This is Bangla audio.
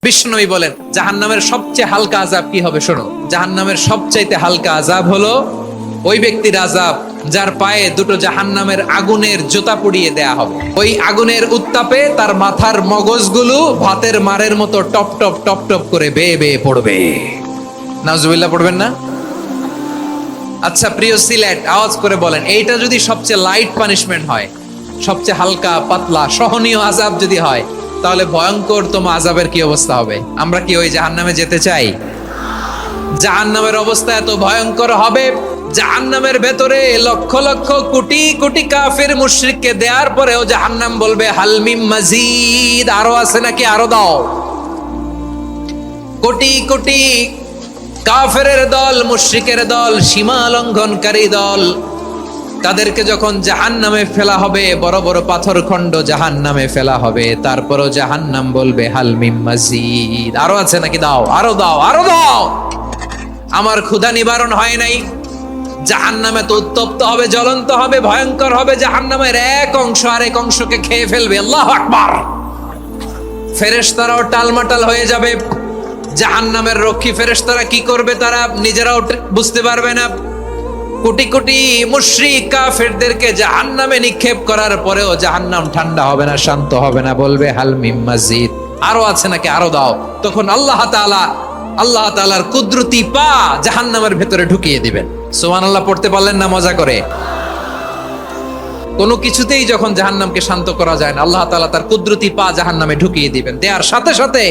বিষ্ণুই বলেন জাহান্নামের সবচেয়ে হালকা আযাব কি হবে শোনো। জাহান্নামের সবচাইতে হালকা আযাব হলো ওই ব্যক্তির আযাব যার পায়ে দুটো জাহান্নামের আগুনের জুতা পুড়িয়ে দেয়া হবে। ওই আগুনের উত্তাপে তার মাথার মগজগুলো ভাতের মারের মতো টপ টপ টপ টপ করে বেয়ে বেয়ে পড়বে। নাউজুবিল্লাহ পড়বেন না? আচ্ছা প্রিয় সিলেট, আওয়াজ করে বলেন, এইটা যদি সবচেয়ে লাইট পানিশমেন্ট হয়, সবচেয়ে হালকা পাতলা সহনীয় আযাব যদি হয়, তাহলে ভয়ঙ্কর তোমার আযাবের কি অবস্থা হবে? আমরা কি ওই জাহান্নামে যেতে চাই? জাহান্নামের অবস্থা এত ভয়ঙ্কর হবে, জাহান্নামের ভেতরে লক্ষ লক্ষ কোটি কোটি কাফির মুশরিককে দেওয়ার পরেও জাহান্নাম বলবে হালমিম মাজিদ, আরো আছে নাকি, আরো দাও। কোটি কোটি কাফেরের দল, মুশরিকের দল, সীমা লঙ্ঘনকারী দল, তাদেরকে যখন জাহান্নামে ফেলা হবে, বড় বড় পাথর খণ্ড জাহান্নামে ফেলা হবে, তারপরও জাহান্নাম বলবে হাল মিম মাজিদ, আরো আছে নাকি, দাও, আরো দাও, আরো দাও। আমার ক্ষুধা নিবারণ হয় নাই। জাহান্নামে তো উত্তপ্ত হবে, জ্বলন্ত হবে, ভয়ঙ্কর হবে। জাহান্নামের এক অংশ আরেক অংশকে খেয়ে ফেলবে। আল্লাহু আকবার। ফেরেশতারাও টালমাটাল হয়ে যাবে। জাহান্নামের রক্ষী ফেরেশতারা কি করবে তারা নিজেরাও বুঝতে পারবে না। কোটি কোটি মুশরিক কাফেরদেরকে জাহান্নামে নিক্ষেপ করার পরেও জাহান্নাম ঠান্ডা হবে না, শান্ত হবে না, বলবে হাল মিম মাজিদ, আরো আছে নাকি, আরো দাও। তখন আল্লাহ তাআলার কুদরতি পা জাহান্নামের ভেতরে ঢুকিয়ে দিবেন। সুবহানাল্লাহ পড়তে পারলেন না মজা করে? কোনো কিছুতেই যখন জাহান্নামকে শান্ত করা যায় না, আল্লাহ তাআলা তার কুদরতি পা জাহান্নামে ঢুকিয়ে দিবেন। দেয়ার সাথে সাথে